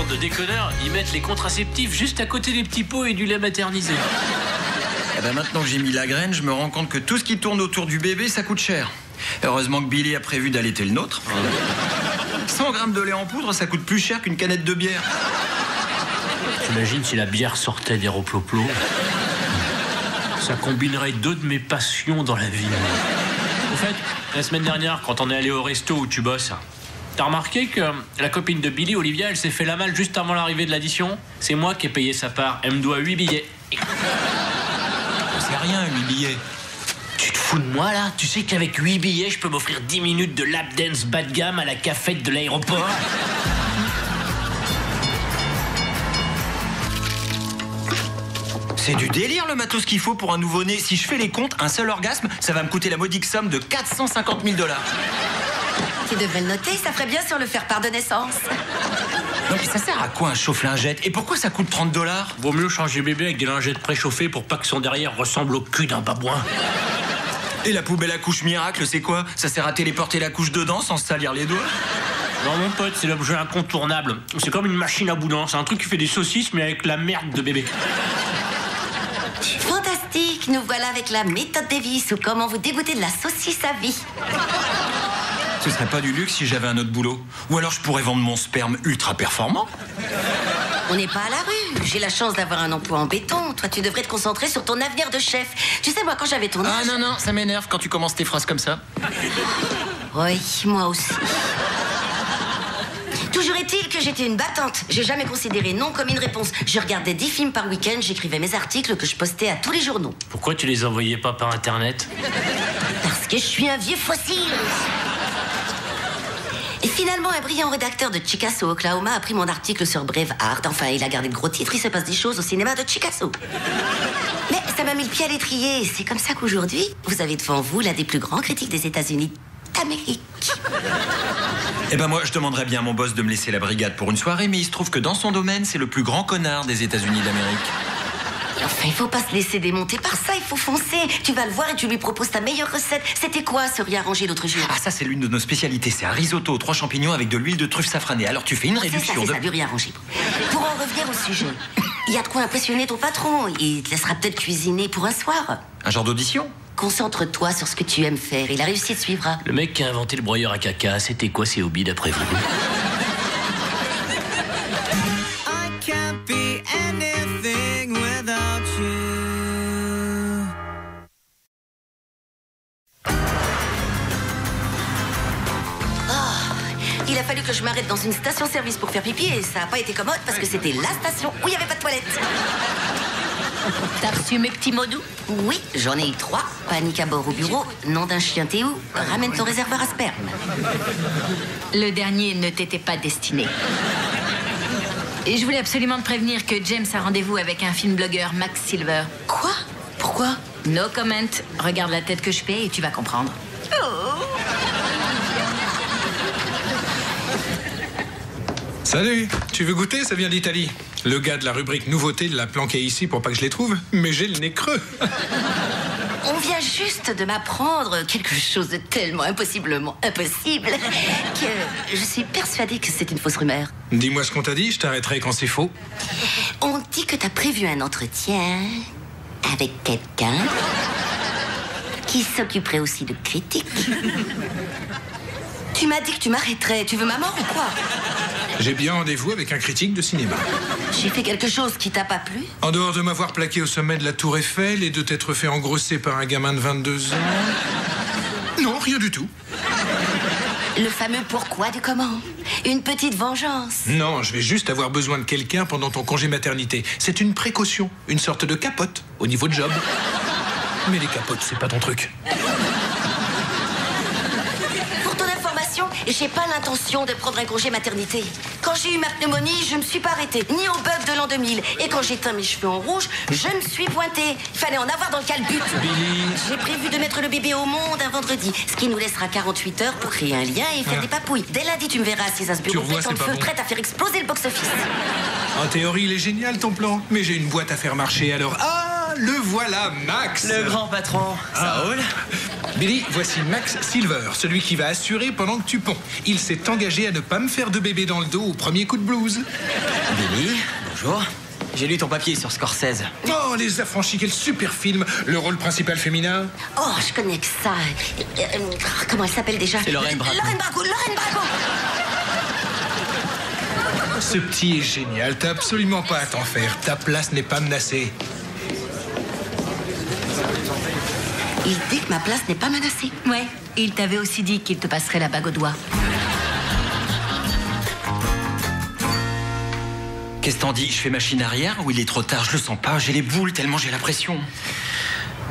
bande de déconneurs, ils mettent les contraceptifs juste à côté des petits pots et du lait maternisé. Eh ben maintenant que j'ai mis la graine, je me rends compte que tout ce qui tourne autour du bébé, ça coûte cher. Heureusement que Billy a prévu d'allaiter le nôtre. 100 grammes de lait en poudre, ça coûte plus cher qu'une canette de bière. T'imagines si la bière sortait des roploplos? Ça combinerait deux de mes passions dans la vie. En fait, la semaine dernière, quand on est allé au resto où tu bosses, t'as remarqué que la copine de Billy, Olivia, elle s'est fait la malle juste avant l'arrivée de l'addition? C'est moi qui ai payé sa part. Elle me doit 8 billets. C'est rien, 8 billets. Tu te fous de moi, là? Tu sais qu'avec 8 billets, je peux m'offrir 10 minutes de lap dance bas de gamme à la cafette de l'aéroport? C'est du délire le matos qu'il faut pour un nouveau-né. Si je fais les comptes, un seul orgasme, ça va me coûter la modique somme de 450 000 $. Tu devrais le noter, ça ferait bien sur le faire-part de naissance. Non mais ça sert à quoi un chauffe-lingette? Et pourquoi ça coûte 30 $? Vaut mieux changer bébé avec des lingettes préchauffées pour pas que son derrière ressemble au cul d'un babouin. Et la poubelle à couche miracle, c'est quoi? Ça sert à téléporter la couche dedans sans se salir les doigts? Non mon pote, c'est l'objet incontournable. C'est comme une machine à boudin, c'est un truc qui fait des saucisses mais avec la merde de bébé. Fantastique, nous voilà avec la méthode Davis ou comment vous dégoûter de la saucisse à vie. Ce serait pas du luxe si j'avais un autre boulot. Ou alors je pourrais vendre mon sperme ultra performant. On n'est pas à la rue. J'ai la chance d'avoir un emploi en béton. Toi, tu devrais te concentrer sur ton avenir de chef. Tu sais, moi, quand j'avais ton âge... Ah non, ça m'énerve quand tu commences tes phrases comme ça. Oui, moi aussi. Toujours est-il que j'étais une battante. J'ai jamais considéré non comme une réponse. Je regardais 10 films par week-end, j'écrivais mes articles que je postais à tous les journaux. Pourquoi tu les envoyais pas par internet? Parce que je suis un vieux fossile. Et finalement, un brillant rédacteur de Chicago, Oklahoma, a pris mon article sur Braveheart. Enfin, il a gardé le gros titre, il se passe des choses au cinéma de Chicago. Mais ça m'a mis le pied à l'étrier. C'est comme ça qu'aujourd'hui, vous avez devant vous l'un des plus grands critiques des États-Unis d'Amérique. Eh ben moi, je demanderais bien à mon boss de me laisser la brigade pour une soirée, mais il se trouve que dans son domaine, c'est le plus grand connard des États-Unis d'Amérique. Enfin, il faut pas se laisser démonter par ça, il faut foncer. Tu vas le voir et tu lui proposes ta meilleure recette. C'était quoi ce riz arrangé l'autre jour? Ah, ça, c'est l'une de nos spécialités. C'est un risotto aux 3 champignons avec de l'huile de truffe safranée. Alors, tu fais une réduction C'est ça, du riz arrangé. Pour en revenir au sujet, il y a de quoi impressionner ton patron. Il te laissera peut-être cuisiner pour un soir. Un genre d'audition? Concentre-toi sur ce que tu aimes faire et la réussite suivra. Le mec qui a inventé le broyeur à caca, c'était quoi ses hobbies d'après vous? Il a fallu que je m'arrête dans une station-service pour faire pipi et ça n'a pas été commode parce que c'était la station où il n'y avait pas de toilette. T'as reçu mes petits mots doux? Oui, j'en ai eu 3. Panique à bord au bureau, nom d'un chien Théo, ramène ton réservoir à sperme. Le dernier ne t'était pas destiné. Et je voulais absolument te prévenir que James a rendez-vous avec un film blogueur, Max Silver. Quoi? Pourquoi? No comment. Regarde la tête que je fais et tu vas comprendre. Salut, tu veux goûter? Ça vient d'Italie. Le gars de la rubrique nouveauté l'a planqué ici pour pas que je les trouve, mais j'ai le nez creux. On vient juste de m'apprendre quelque chose de tellement impossiblement impossible que je suis persuadée que c'est une fausse rumeur. Dis-moi ce qu'on t'a dit, je t'arrêterai quand c'est faux. On dit que t'as prévu un entretien avec quelqu'un qui s'occuperait aussi de critiques. Tu m'as dit que tu m'arrêterais. Tu veux ma mort ou quoi? J'ai bien rendez-vous avec un critique de cinéma. J'ai fait quelque chose qui t'a pas plu? En dehors de m'avoir plaqué au sommet de la Tour Eiffel et de t'être fait engrosser par un gamin de 22 ans... Non, rien du tout. Le fameux pourquoi du comment. Une petite vengeance. Non, je vais juste avoir besoin de quelqu'un pendant ton congé maternité. C'est une précaution, une sorte de capote au niveau de job. Mais les capotes, c'est pas ton truc. J'ai pas l'intention de prendre un congé maternité. Quand j'ai eu ma pneumonie, je me suis pas arrêtée, ni au bug de l'an 2000. Et quand j'ai teint mes cheveux en rouge, je me suis pointée. Il fallait en avoir dans le calbut. Billy. J'ai prévu de mettre le bébé au monde un vendredi, ce qui nous laissera 48 heures pour créer un lien et faire des papouilles. Dès lundi, tu me verras assis à ce bureau pétant de feu, prête à faire exploser le box-office. En théorie, il est génial ton plan, mais j'ai une boîte à faire marcher alors. Ah, le voilà, Max. Le grand patron, ça roule? Billy, voici Max Silver, celui qui va assurer pendant que tu ponds. Il s'est engagé à ne pas me faire de bébé dans le dos au premier coup de blues. Billy, bonjour. J'ai lu ton papier sur Scorsese. Oh, Les Affranchis, quel super film. Le rôle principal féminin. Oh, je connais que ça. Comment elle s'appelle déjà? C'est Lorraine Bracco. Lorraine Bracco. Ce petit est génial, t'as absolument pas à t'en faire. Ta place n'est pas menacée. Il dit que ma place n'est pas menacée. Ouais, il t'avait aussi dit qu'il te passerait la bague au doigt. Qu'est-ce que t'en dis? Je fais machine arrière ou il est trop tard? Je le sens pas, j'ai les boules tellement j'ai la pression.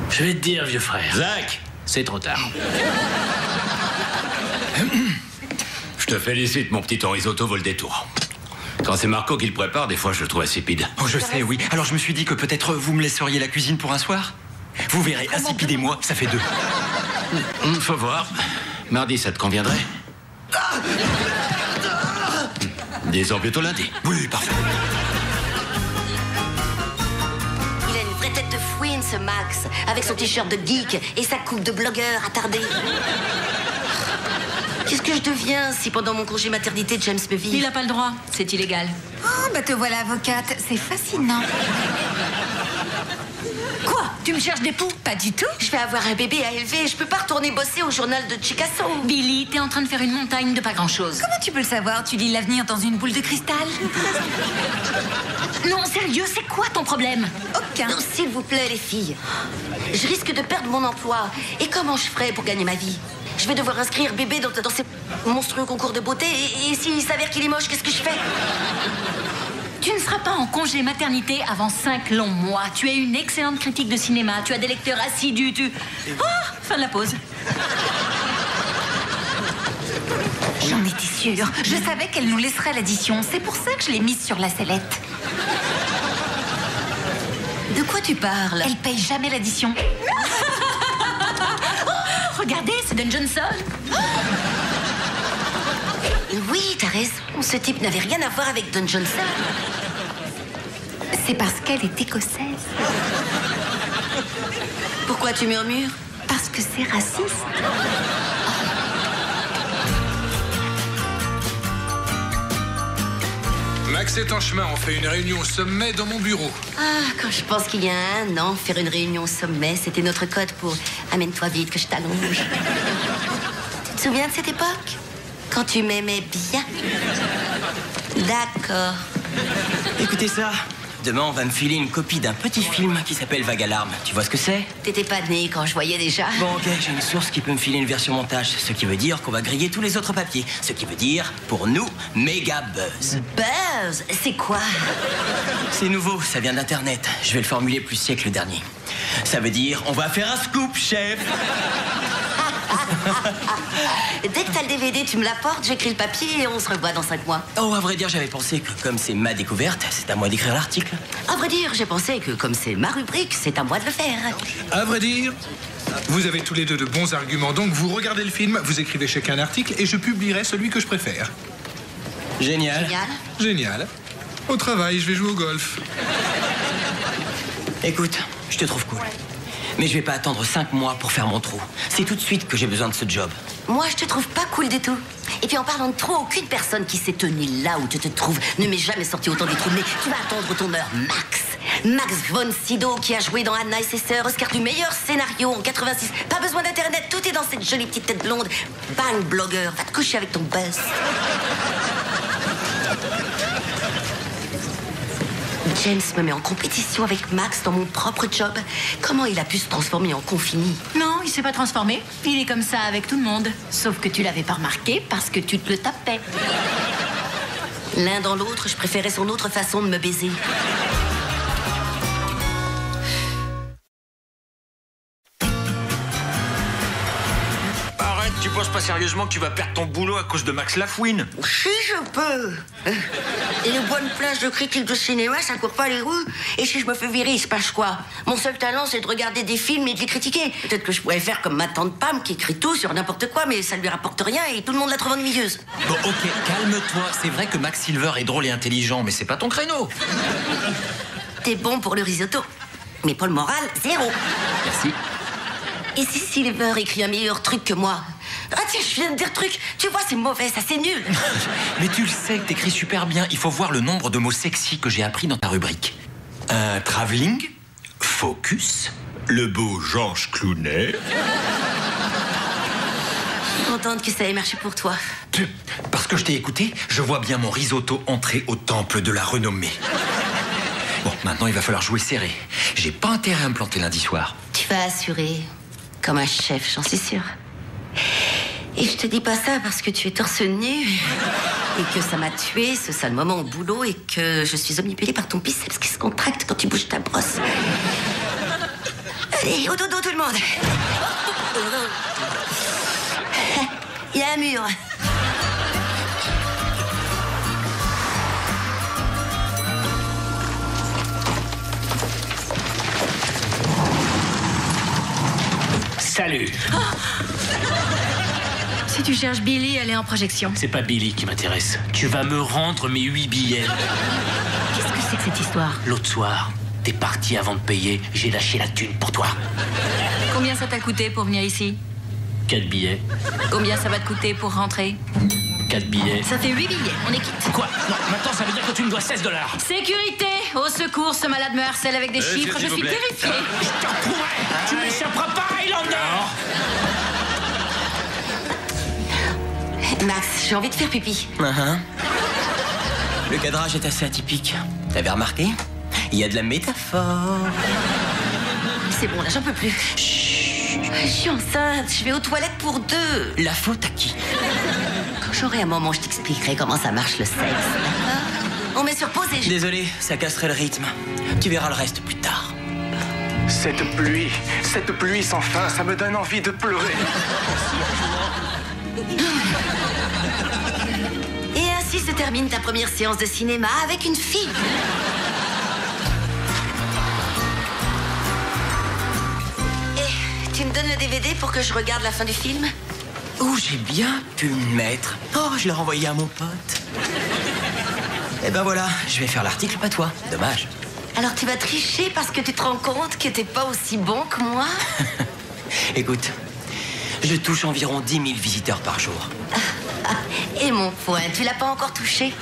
Je vais te dire, vieux frère. Zach, C'est trop tard. je te félicite, mon petit risotto vaut le détour. Quand c'est Marco qui le prépare, des fois je le trouve insipide. Oh, je sais, oui. Alors je me suis dit que peut-être vous me laisseriez la cuisine pour un soir. Vous verrez, insipide et moi, ça fait 2. Faut voir. Mardi, ça te conviendrait? Disons plutôt lundi. Oui, parfait. Il a une vraie tête de fouine, ce Max, avec son t-shirt de geek et sa coupe de blogueur attardée. Qu'est-ce que je deviens si pendant mon congé maternité, James me vit? Il a pas le droit, c'est illégal. Oh, bah te voilà avocate, c'est fascinant. Quoi? Tu me cherches des poux? Pas du tout. Je vais avoir un bébé à élever, je peux pas retourner bosser au journal de Chicasso. Billy, t'es en train de faire une montagne de pas grand-chose. Comment tu peux le savoir? Tu lis l'avenir dans une boule de cristal? Non, sérieux, c'est quoi ton problème? Aucun. Non, s'il vous plaît, les filles. Je risque de perdre mon emploi. Et comment je ferai pour gagner ma vie? Je vais devoir inscrire bébé dans ces monstrueux concours de beauté. Et s'il s'avère qu'il est moche, qu'est-ce que je fais? Tu ne seras pas en congé maternité avant 5 longs mois. Tu es une excellente critique de cinéma. Tu as des lecteurs assidus. Oh, fin de la pause. J'en étais sûre. Je savais qu'elle nous laisserait l'addition. C'est pour ça que je l'ai mise sur la sellette. De quoi tu parles? Elle paye jamais l'addition. Regardez, c'est Don Johnson. Oui, t'as raison. Ce type n'avait rien à voir avec Don Johnson. C'est parce qu'elle est écossaise. Pourquoi tu murmures? Parce que c'est raciste. Max est en chemin, on fait une réunion au sommet dans mon bureau. Ah, quand je pense qu'il y a un an, faire une réunion au sommet, c'était notre code pour « amène-toi vite que je t'allonge ». Tu te souviens de cette époque? Quand tu m'aimais bien? D'accord. Écoutez ça. Demain, on va me filer une copie d'un petit film qui s'appelle Vague Alarme. Tu vois ce que c'est? T'étais pas né quand je voyais déjà. Bon, ok, j'ai une source qui peut me filer une version montage. Ce qui veut dire qu'on va griller tous les autres papiers. Ce qui veut dire, pour nous, méga buzz. Buzz? C'est quoi? C'est nouveau, ça vient d'Internet. Je vais le formuler plus siècle dernier. Ça veut dire, on va faire un scoop, chef. Dès que t'as le DVD, tu me l'apportes, j'écris le papier et on se revoit dans 5 mois. Oh, à vrai dire, j'avais pensé que comme c'est ma découverte, c'est à moi d'écrire l'article. À vrai dire, j'ai pensé que comme c'est ma rubrique, c'est à moi de le faire. À vrai dire, vous avez tous les deux de bons arguments. Donc vous regardez le film, vous écrivez chacun un article et je publierai celui que je préfère. Génial. Génial. Génial. Au travail, je vais jouer au golf. Écoute, je te trouve cool. Mais je vais pas attendre 5 mois pour faire mon trou. C'est tout de suite que j'ai besoin de ce job. Moi, je te trouve pas cool du tout. Et puis en parlant de trop, aucune personne qui s'est tenue là où tu te trouves ne m'est jamais sorti autant des trous de nez. Tu vas attendre ton heure, Max. Max von Sydow qui a joué dans Anna et ses sœurs, Oscar du meilleur scénario en 86. Pas besoin d'internet, tout est dans cette jolie petite tête blonde. Bang, blogueur, va te coucher avec ton buzz. James me met en compétition avec Max dans mon propre job. Comment il a pu se transformer en confini? Non, il s'est pas transformé. Il est comme ça avec tout le monde. Sauf que tu l'avais pas remarqué parce que tu te le tapais. L'un dans l'autre, je préférais son autre façon de me baiser. Arrête, tu penses pas sérieusement que tu vas perdre ton boulot à cause de Max Lafouine? Si je peux. Et les bonnes places de critique de cinéma, ça court pas les rues. Et si je me fais virer, il se passe quoi? Mon seul talent, c'est de regarder des films et de les critiquer. Peut-être que je pourrais faire comme ma tante Pam qui écrit tout sur n'importe quoi, mais ça lui rapporte rien et tout le monde la trouve ennuyeuse. Bon, ok, calme-toi. C'est vrai que Max Silver est drôle et intelligent, mais c'est pas ton créneau. T'es bon pour le risotto. Mais pour le moral, 0. Merci. Et si Silver écrit un meilleur truc que moi? Ah tiens, je viens de dire truc. Tu vois, c'est mauvais, ça c'est nul. Mais tu le sais que t'écris super bien. Il faut voir le nombre de mots sexy que j'ai appris dans ta rubrique. Travelling, focus, le beau Georges Clooney. Je suis contente que ça ait marché pour toi. Parce que je t'ai écouté, je vois bien mon risotto entrer au temple de la renommée. Bon, maintenant il va falloir jouer serré. J'ai pas intérêt à me planter lundi soir. Tu vas assurer comme un chef, j'en suis sûre. Et je te dis pas ça parce que tu es torse nu et que ça m'a tué ce sale moment au boulot et que je suis omnibulée par ton biceps qui se contracte quand tu bouges ta brosse. Allez, au dodo tout le monde. Il y a un mur. Salut. Oh. Si tu cherches Billy, elle est en projection. C'est pas Billy qui m'intéresse. Tu vas me rendre mes 8 billets. Qu'est-ce que c'est que cette histoire? L'autre soir, t'es parti avant de payer. J'ai lâché la thune pour toi. Combien ça t'a coûté pour venir ici? 4 billets. Combien ça va te coûter pour rentrer? 4 billets. Ça fait 8 billets, on est quitte. Quoi? Non, maintenant ça veut dire que tu me dois 16 $. Sécurité! Au secours, ce malade me harcèle avec des chiffres, je suis terrifiée. Je t'en prouverai. Tu m'échapperas pas, Highlander. Max, j'ai envie de faire pipi. Le cadrage est assez atypique. T'avais remarqué? Il y a de la métaphore. C'est bon, là, j'en peux plus. Chut. Je suis enceinte, je vais aux toilettes pour 2. La faute à qui? Quand j'aurai un moment, je t'expliquerai comment ça marche le sexe. On met sur pause et je... Désolé, ça casserait le rythme. Tu verras le reste plus tard. Cette pluie sans fin, ça me donne envie de pleurer. Et ainsi se termine ta première séance de cinéma avec une fille. Et tu me donnes le DVD pour que je regarde la fin du film? Où j'ai bien pu me mettre. Oh, je l'ai renvoyé à mon pote. Et ben voilà, je vais faire l'article, pas toi. Dommage. Alors tu vas tricher parce que tu te rends compte que t'es pas aussi bon que moi? Écoute, je touche environ 10 000 visiteurs par jour. Et mon poing, tu l'as pas encore touché?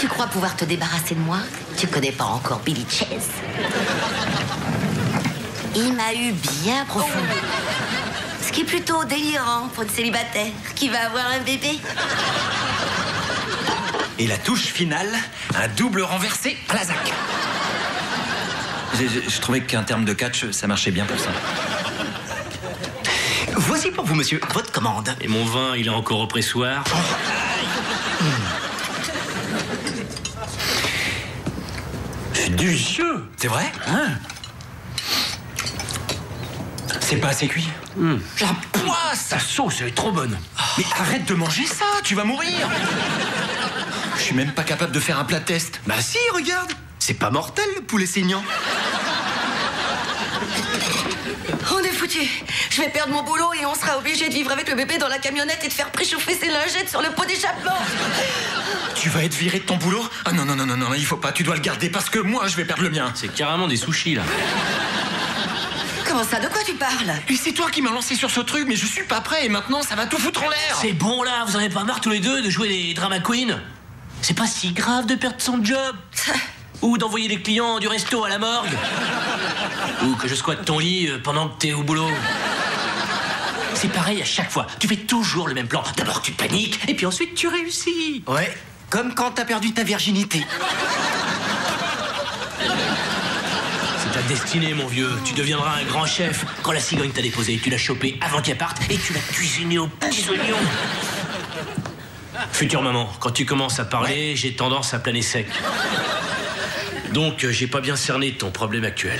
Tu crois pouvoir te débarrasser de moi? Tu connais pas encore Billy Chase. Il m'a eu bien profond. Ce qui est plutôt délirant pour une célibataire qui va avoir un bébé. Et la touche finale, un double renversé à la zac. Je trouvais qu'un terme de catch, ça marchait bien pour ça. Voici pour vous, monsieur, votre commande. Et mon vin, il est encore au pressoir. C'est du jeu. C'est vrai? C'est pas assez cuit. La poisse! Sa sauce, elle est trop bonne. Mais arrête de manger ça, tu vas mourir. Je suis même pas capable de faire un plat test. Bah si, regarde. C'est pas mortel, le poulet saignant. On est foutus. Je vais perdre mon boulot et on sera obligé de vivre avec le bébé dans la camionnette et de faire préchauffer ses lingettes sur le pot d'échappement. Tu vas être viré de ton boulot? Ah non, il faut pas, tu dois le garder parce que moi, je vais perdre le mien. C'est carrément des sushis, là. Comment ça? De quoi tu parles? Et c'est toi qui m'as lancé sur ce truc, mais je suis pas prêt et maintenant, ça va tout foutre en l'air. C'est bon, là, vous en avez pas marre tous les deux de jouer les drama queens? C'est pas si grave de perdre son job. Ou d'envoyer des clients du resto à la morgue. Ou que je squatte ton lit pendant que t'es au boulot. C'est pareil à chaque fois. Tu fais toujours le même plan. D'abord tu paniques, et puis ensuite tu réussis. Ouais, comme quand t'as perdu ta virginité. C'est ta destinée, mon vieux. Tu deviendras un grand chef. Quand la cigogne t'a déposé, tu l'as chopé avant qu'il parte et tu l'as cuisiné aux petits oignons. Future maman, quand tu commences à parler, j'ai tendance à planer sec. Donc, j'ai pas bien cerné ton problème actuel.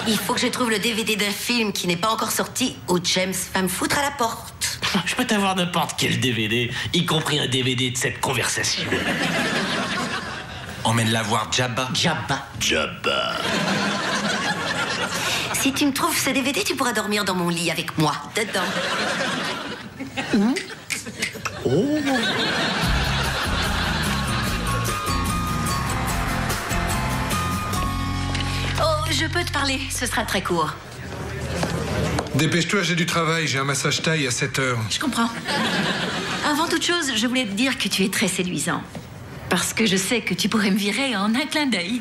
Il faut que je trouve le DVD d'un film qui n'est pas encore sorti où James va me foutre à la porte. Je peux t'avoir n'importe quel DVD, y compris un DVD de cette conversation. Emmène-la voir Jabba. Jabba. Si tu me trouves ce DVD, tu pourras dormir dans mon lit avec moi, dedans. Oh. Oh, je peux te parler, ce sera très court. Dépêche-toi, j'ai du travail, j'ai un massage taille à 7h. Je comprends. Avant toute chose, je voulais te dire que tu es très séduisant. Parce que je sais que tu pourrais me virer en un clin d'œil.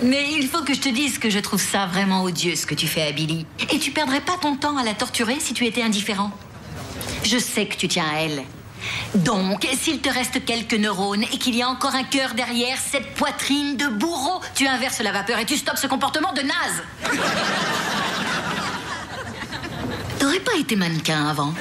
Mais il faut que je te dise que je trouve ça vraiment odieux ce que tu fais à Billy. Et tu perdrais pas ton temps à la torturer si tu étais indifférent. Je sais que tu tiens à elle. Donc, s'il te reste quelques neurones et qu'il y a encore un cœur derrière cette poitrine de bourreau, tu inverses la vapeur et tu stoppes ce comportement de naze. T'aurais pas été mannequin avant?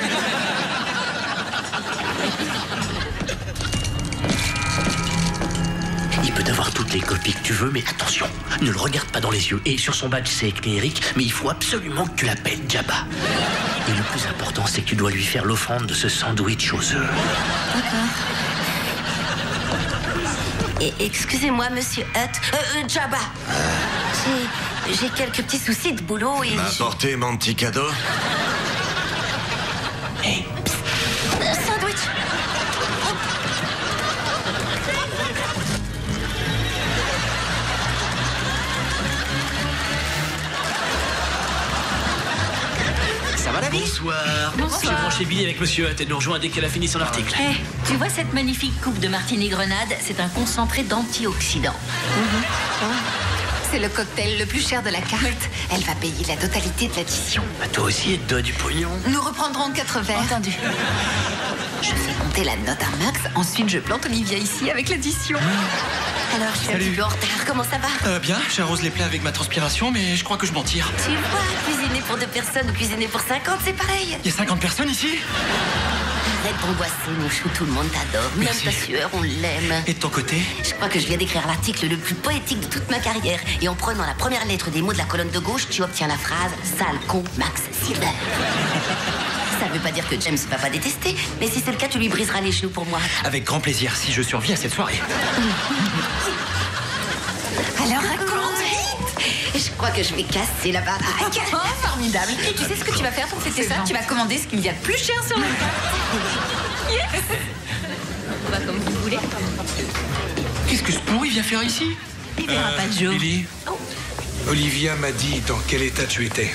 Il peut avoir toutes les copies que tu veux, mais attention, ne le regarde pas dans les yeux. Et sur son badge, c'est écrit Eric, mais il faut absolument que tu l'appelles Jabba. Et le plus important, c'est que tu dois lui faire l'offrande de ce sandwich aux œufs. D'accord. Et excusez-moi, monsieur Hutt. Jabba. J'ai quelques petits soucis de boulot et... Apportez mon petit cadeau. Hey. Sandwich. Ça va la vie? Bonsoir. J'ai branché Billy avec monsieur Hutt et nous rejoint dès qu'elle a fini son article. Eh, tu vois cette magnifique coupe de martini grenade? C'est un concentré d'antioxydants. C'est le cocktail le plus cher de la carte. Elle va payer la totalité de l'addition. Bah, toi aussi, elle te doit du pognon. Nous reprendrons 4 verres. Entendu. Je fais monter la note à max. Ensuite, je plante Olivia ici avec l'addition. Alors, je suis un petit peu en retard. Comment ça va? Bien, j'arrose les plats avec ma transpiration, mais je crois que je m'en tire. Tu vois, cuisiner pour 2 personnes ou cuisiner pour 50, c'est pareil. Il y a 50 personnes ici? Arrête d'angoisser, mon chou, tout le monde t'adore. Même Merci. ta sueur, on l'aime. Et de ton côté? Je crois que je viens d'écrire l'article le plus poétique de toute ma carrière. Et en prenant la première lettre des mots de la colonne de gauche, tu obtiens la phrase « Sale con, Max Silver ». Ça veut pas dire que James va pas détester, mais si c'est le cas, tu lui briseras les genoux pour moi. Avec grand plaisir, si je survis à cette soirée. Alors, raconte. Je crois que je vais casser la baraque. Oh, formidable. Et tu sais ce que tu vas faire pour fêter ça? Tu vas commander ce qu'il y a de plus cher sur le carte. On va comme vous voulez. Qu'est-ce que ce pourri vient faire ici? Il verra pas de jour. Billy, Olivia m'a dit dans quel état tu étais.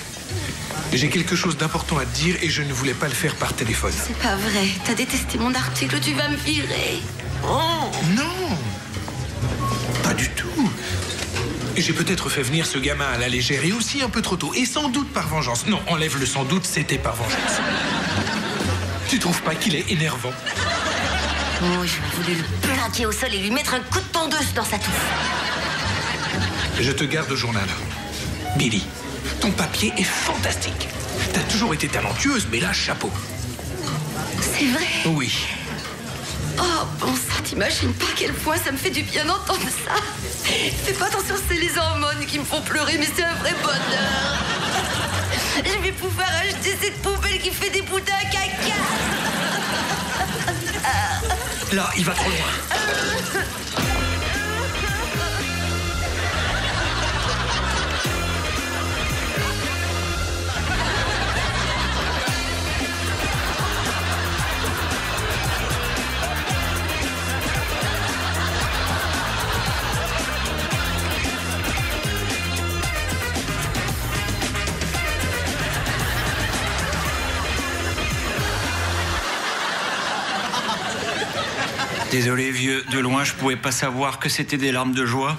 J'ai quelque chose d'important à te dire et je ne voulais pas le faire par téléphone. C'est pas vrai. T'as détesté mon article, tu vas me virer. Oh. Non, pas du tout. J'ai peut-être fait venir ce gamin à la légère et aussi un peu trop tôt. Et sans doute par vengeance. Non, enlève le sans doute, c'était par vengeance. Tu trouves pas qu'il est énervant? Oh, j'aurais voulu le plaquer au sol et lui mettre un coup de tondeuse dans sa touffe. Je te garde au journal. Billy, ton papier est fantastique. T'as toujours été talentueuse, mais là, chapeau. C'est vrai? Oui. Oh, bon sang, t'imagines pas à quel point ça me fait du bien d'entendre ça. Fais pas attention, c'est les hormones qui me font pleurer, mais c'est un vrai bonheur. Je vais pouvoir acheter cette poubelle qui fait des boudins à caca. Là, il va trop loin. Désolé, vieux, de loin, je pouvais pas savoir que c'était des larmes de joie.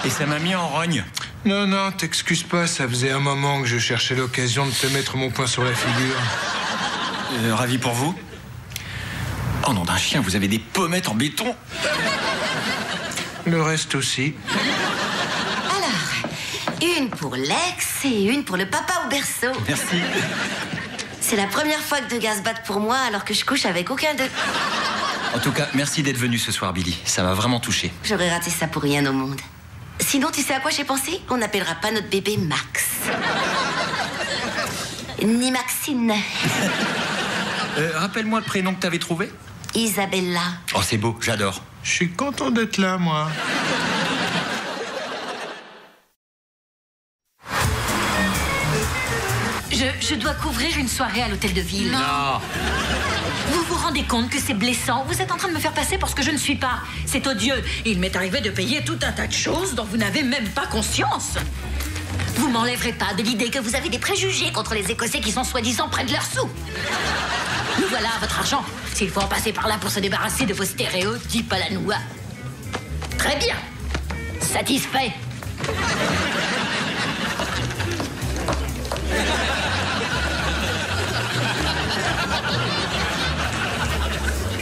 Et ça m'a mis en rogne. Non, non, t'excuses pas, ça faisait un moment que je cherchais l'occasion de te mettre mon poing sur la figure. Ravi pour vous. Oh nom d'un chien, vous avez des pommettes en béton. Le reste aussi. Alors, une pour l'ex et une pour le papa au berceau. Merci. C'est la première fois que 2 gars se battent pour moi alors que je couche avec aucun d'eux. En tout cas, merci d'être venu ce soir, Billy. Ça m'a vraiment touché. J'aurais raté ça pour rien au monde. Sinon, tu sais à quoi j'ai pensé? On n'appellera pas notre bébé Max. Ni Maxine. Rappelle-moi le prénom que t'avais trouvé. Isabella. Oh, c'est beau, j'adore. Je suis content d'être là, moi. Je dois couvrir une soirée à l'hôtel de ville. Non. Vous vous rendez compte que c'est blessant? Vous êtes en train de me faire passer pour ce que je ne suis pas. C'est odieux. Il m'est arrivé de payer tout un tas de choses dont vous n'avez même pas conscience. Vous m'enlèverez pas de l'idée que vous avez des préjugés contre les Écossais qui sont soi-disant près de leur sou. Nous voilà votre argent. S'il faut en passer par là pour se débarrasser de vos stéréotypes à la noix. Très bien. Satisfait.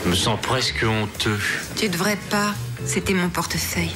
Je me sens presque honteux. Tu devrais pas. C'était mon portefeuille.